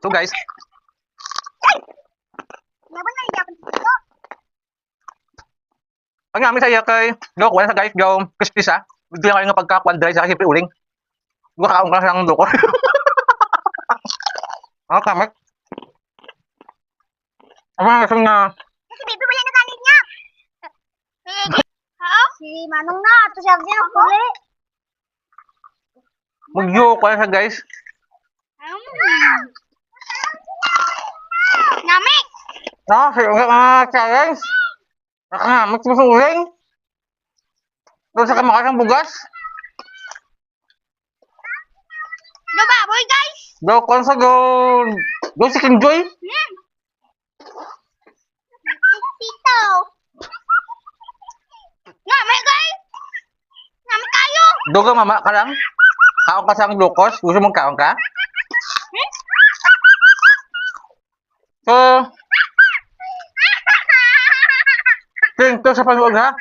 So guys, ang namin saya kay Loko, wala sa guys, yung crispy sa. Hindi lang kayo nga pagkakuan dry sa siyempre uling. Gua kaon ka lang ng Loko. Ano kamay? Ang mga kasong na Si Bibi wala na kanin niya. Ha? Si Manong na. Ito siya niya. Puli. mag-joke wala sa guys. Nami. No, sige nga challenge. Magsusuling. Doon sa kamakasang bugas. No baboy guys. Daw kon sa go. Go si King Joy. Tito. Nami guys. Nami kayo. Doon ka mama ka lang. Kaon ka sa glukos. Gusto mong kaon ka? So, thank you sa panood ha.